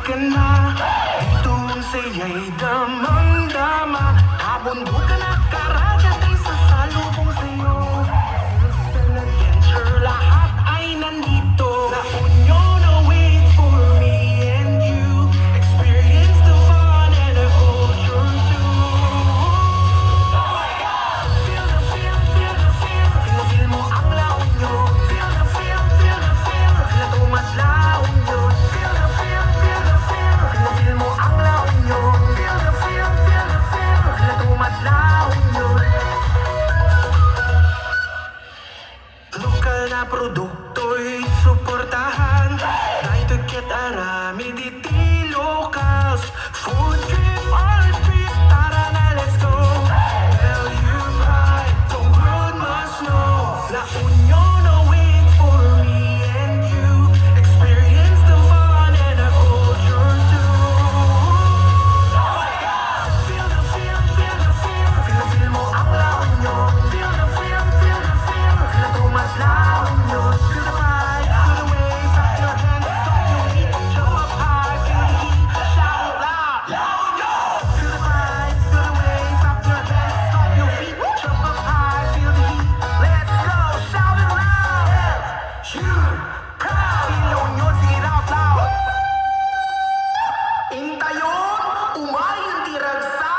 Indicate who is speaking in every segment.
Speaker 1: halika na. Dito ang saya'y damang-dama. Kabundukan at karagat ay sasalubong sa'yo. An adventure, lahat ay nandito. La Union awaits for me and you. Experience the fun and the culture too. Feel the feel, feel the feel. Feel mo ang La Union. Feel the feel, feel the feel. Feel tumat La Union. Feel the feel, feel the feel. Feel mo ang La Union. Feel the feel, feel the feel. Feel tumat La Union. Lokal na produkto'y suportahan. Try to get arami diti locals. Food trip, art trip, tara na let's go. Tell you pride, the world must know. La Union awaits for me and you. Experience the fun and the culture too. Feel the feel, feel the feel. Feel mo ang La Union. Feel the feel, feel the feel. Feel tumat La Union. Feel the vibe, feel the wave. Clap your hands, stomp your feet. Jump up high, feel the heat. Shout it loud. La Union. Feel the vibe, feel the wave. Clap your hands, stomp your feet. Jump up high, feel the heat. Let's go, shout it loud. You proud. Feel La Union, sing it out loud. Intayon, umayon tiragsa.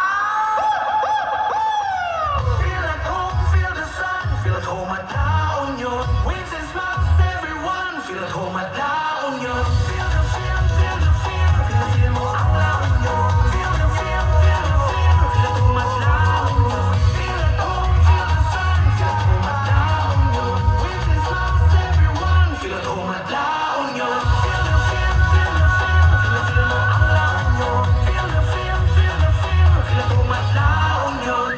Speaker 1: Feel at home, feel the sun. Feel at home at La Union. Waves and smiles, everyone. Feel at home at La Union. Feel the feel, feel the feel. Feel mo ang La Union. Feel the feel, feel the feel. Feel at home at La Union. Feel at home, feel the sun. Feel at home at La Union. Waves and smiles, everyone. Feel at home at La Union. Feel the feel, feel the feel. Feel mo ang La Union. Feel the feel, feel the feel. Feel at home at La Union.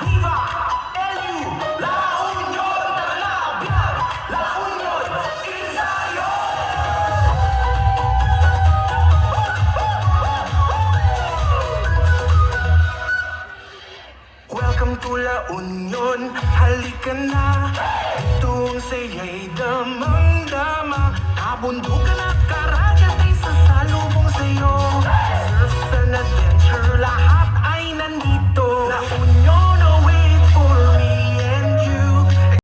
Speaker 1: Viva LU, La Union, tara na, biyak, La Union, ensayo! Welcome to La Union, halika na. Dito ang saya'y damang-dama. Kabundukan